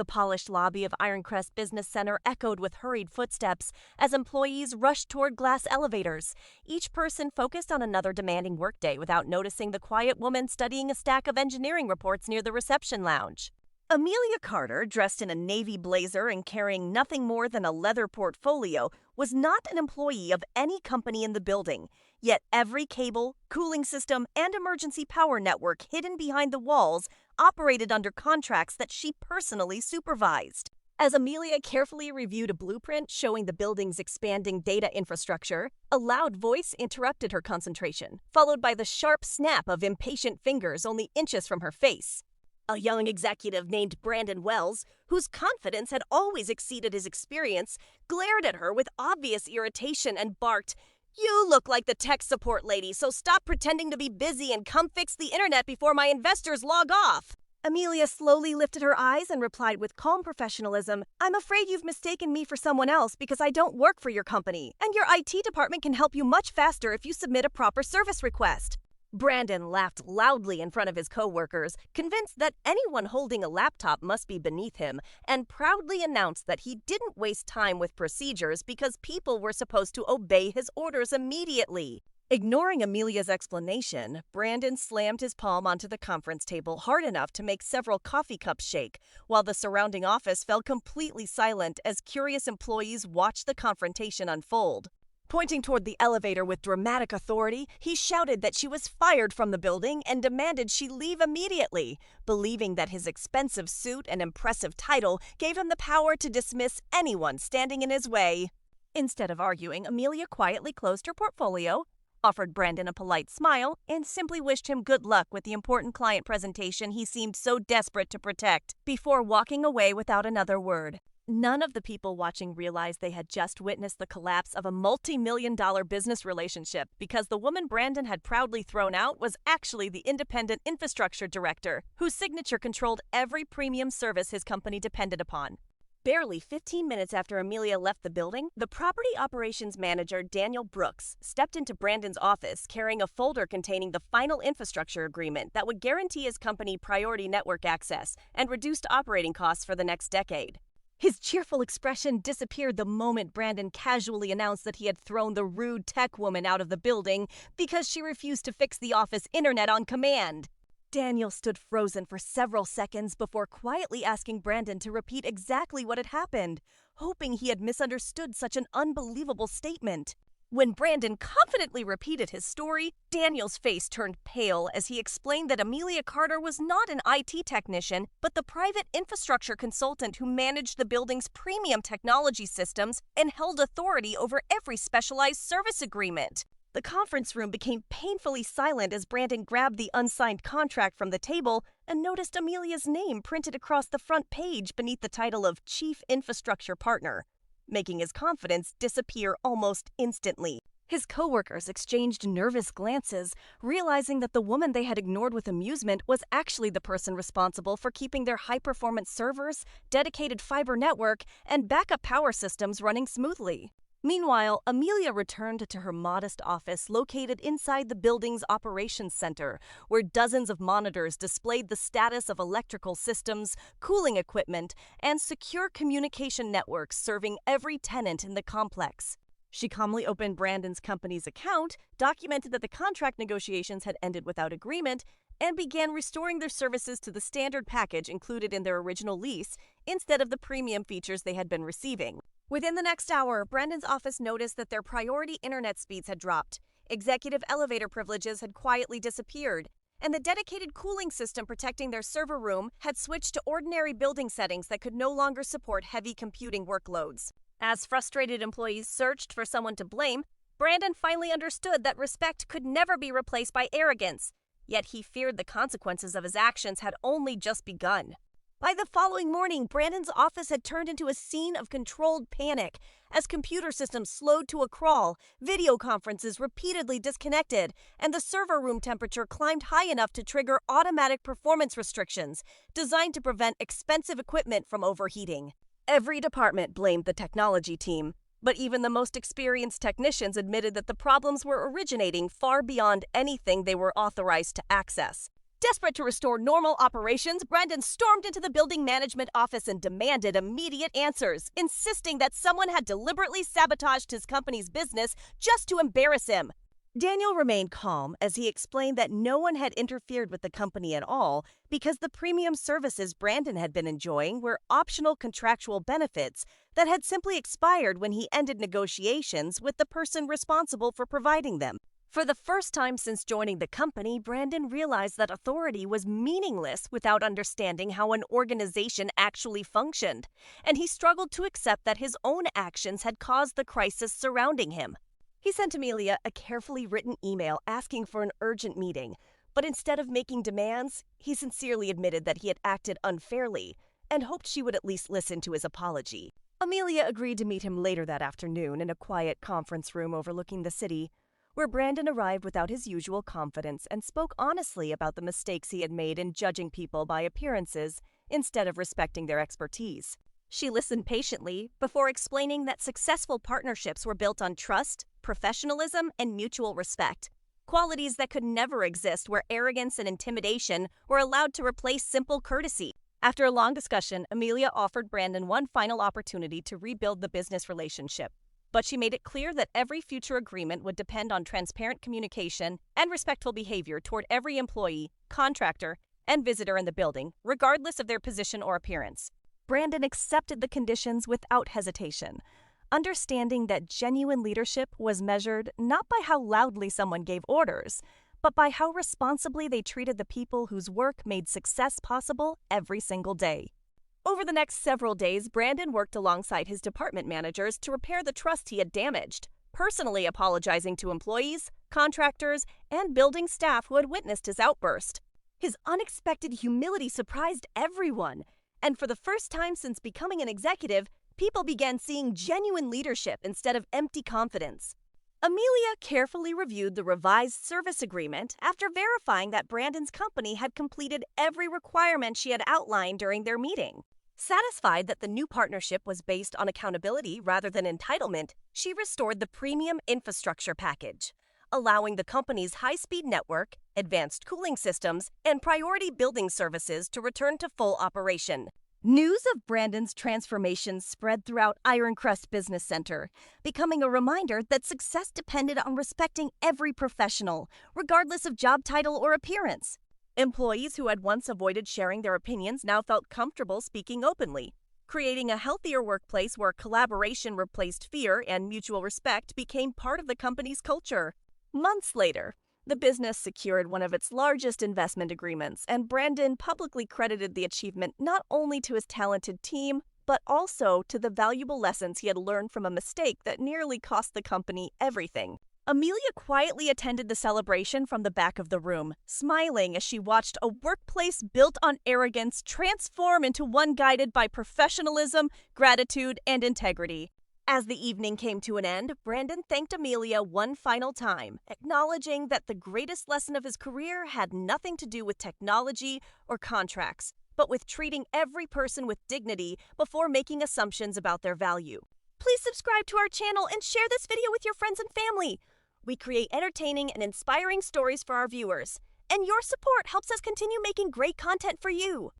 The polished lobby of Ironcrest Business Center echoed with hurried footsteps as employees rushed toward glass elevators, each person focused on another demanding workday without noticing the quiet woman studying a stack of engineering reports near the reception lounge. Amelia Carter, dressed in a navy blazer and carrying nothing more than a leather portfolio, was not an employee of any company in the building. Yet every cable, cooling system, and emergency power network hidden behind the walls operated under contracts that she personally supervised. As Amelia carefully reviewed a blueprint showing the building's expanding data infrastructure, a loud voice interrupted her concentration, followed by the sharp snap of impatient fingers only inches from her face. A young executive named Brandon Wells, whose confidence had always exceeded his experience, glared at her with obvious irritation and barked, "You look like the tech support lady, so stop pretending to be busy and come fix the internet before my investors log off." Amelia slowly lifted her eyes and replied with calm professionalism, "I'm afraid you've mistaken me for someone else because I don't work for your company, and your IT department can help you much faster if you submit a proper service request." Brandon laughed loudly in front of his coworkers, convinced that anyone holding a laptop must be beneath him, and proudly announced that he didn't waste time with procedures because people were supposed to obey his orders immediately. Ignoring Amelia's explanation, Brandon slammed his palm onto the conference table hard enough to make several coffee cups shake, while the surrounding office fell completely silent as curious employees watched the confrontation unfold. Pointing toward the elevator with dramatic authority, he shouted that she was fired from the building and demanded she leave immediately, believing that his expensive suit and impressive title gave him the power to dismiss anyone standing in his way. Instead of arguing, Amelia quietly closed her portfolio, offered Brandon a polite smile, and simply wished him good luck with the important client presentation he seemed so desperate to protect, before walking away without another word. None of the people watching realized they had just witnessed the collapse of a multi-million-dollar business relationship because the woman Brandon had proudly thrown out was actually the independent infrastructure director, whose signature controlled every premium service his company depended upon. Barely 15 minutes after Amelia left the building, the property operations manager, Daniel Brooks, stepped into Brandon's office carrying a folder containing the final infrastructure agreement that would guarantee his company priority network access and reduced operating costs for the next decade. His cheerful expression disappeared the moment Brandon casually announced that he had thrown the rude tech woman out of the building because she refused to fix the office internet on command. Daniel stood frozen for several seconds before quietly asking Brandon to repeat exactly what had happened, hoping he had misunderstood such an unbelievable statement. When Brandon confidently repeated his story, Daniel's face turned pale as he explained that Amelia Carter was not an IT technician, but the private infrastructure consultant who managed the building's premium technology systems and held authority over every specialized service agreement. The conference room became painfully silent as Brandon grabbed the unsigned contract from the table and noticed Amelia's name printed across the front page beneath the title of Chief Infrastructure Partner, making his confidence disappear almost instantly. His coworkers exchanged nervous glances, realizing that the woman they had ignored with amusement was actually the person responsible for keeping their high-performance servers, dedicated fiber network, and backup power systems running smoothly. Meanwhile, Amelia returned to her modest office located inside the building's operations center, where dozens of monitors displayed the status of electrical systems, cooling equipment, and secure communication networks serving every tenant in the complex. She calmly opened Brandon's company's account, documented that the contract negotiations had ended without agreement, and began restoring their services to the standard package included in their original lease instead of the premium features they had been receiving. Within the next hour, Brandon's office noticed that their priority internet speeds had dropped, executive elevator privileges had quietly disappeared, and the dedicated cooling system protecting their server room had switched to ordinary building settings that could no longer support heavy computing workloads. As frustrated employees searched for someone to blame, Brandon finally understood that respect could never be replaced by arrogance, yet he feared the consequences of his actions had only just begun. By the following morning, Brandon's office had turned into a scene of controlled panic as computer systems slowed to a crawl, video conferences repeatedly disconnected, and the server room temperature climbed high enough to trigger automatic performance restrictions designed to prevent expensive equipment from overheating. Every department blamed the technology team, but even the most experienced technicians admitted that the problems were originating far beyond anything they were authorized to access. Desperate to restore normal operations, Brandon stormed into the building management office and demanded immediate answers, insisting that someone had deliberately sabotaged his company's business just to embarrass him. Daniel remained calm as he explained that no one had interfered with the company at all because the premium services Brandon had been enjoying were optional contractual benefits that had simply expired when he ended negotiations with the person responsible for providing them. For the first time since joining the company, Brandon realized that authority was meaningless without understanding how an organization actually functioned, and he struggled to accept that his own actions had caused the crisis surrounding him. He sent Amelia a carefully written email asking for an urgent meeting, but instead of making demands, he sincerely admitted that he had acted unfairly and hoped she would at least listen to his apology. Amelia agreed to meet him later that afternoon in a quiet conference room overlooking the city, where Brandon arrived without his usual confidence and spoke honestly about the mistakes he had made in judging people by appearances instead of respecting their expertise. She listened patiently before explaining that successful partnerships were built on trust, professionalism, and mutual respect, qualities that could never exist where arrogance and intimidation were allowed to replace simple courtesy. After a long discussion, Amelia offered Brandon one final opportunity to rebuild the business relationship. But she made it clear that every future agreement would depend on transparent communication and respectful behavior toward every employee, contractor, and visitor in the building, regardless of their position or appearance. Brandon accepted the conditions without hesitation, understanding that genuine leadership was measured not by how loudly someone gave orders, but by how responsibly they treated the people whose work made success possible every single day. Over the next several days, Brandon worked alongside his department managers to repair the trust he had damaged, personally apologizing to employees, contractors, and building staff who had witnessed his outburst. His unexpected humility surprised everyone, and for the first time since becoming an executive, people began seeing genuine leadership instead of empty confidence. Amelia carefully reviewed the revised service agreement after verifying that Brandon's company had completed every requirement she had outlined during their meeting. Satisfied that the new partnership was based on accountability rather than entitlement, she restored the premium infrastructure package, allowing the company's high-speed network, advanced cooling systems, and priority building services to return to full operation. News of Brandon's transformation spread throughout Ironcrest Business Center, becoming a reminder that success depended on respecting every professional, regardless of job title or appearance. Employees who had once avoided sharing their opinions now felt comfortable speaking openly, creating a healthier workplace where collaboration replaced fear and mutual respect became part of the company's culture. Months later, the business secured one of its largest investment agreements, and Brandon publicly credited the achievement not only to his talented team, but also to the valuable lessons he had learned from a mistake that nearly cost the company everything. Amelia quietly attended the celebration from the back of the room, smiling as she watched a workplace built on arrogance transform into one guided by professionalism, gratitude, and integrity. As the evening came to an end, Brandon thanked Amelia one final time, acknowledging that the greatest lesson of his career had nothing to do with technology or contracts, but with treating every person with dignity before making assumptions about their value. Please subscribe to our channel and share this video with your friends and family. We create entertaining and inspiring stories for our viewers, and your support helps us continue making great content for you.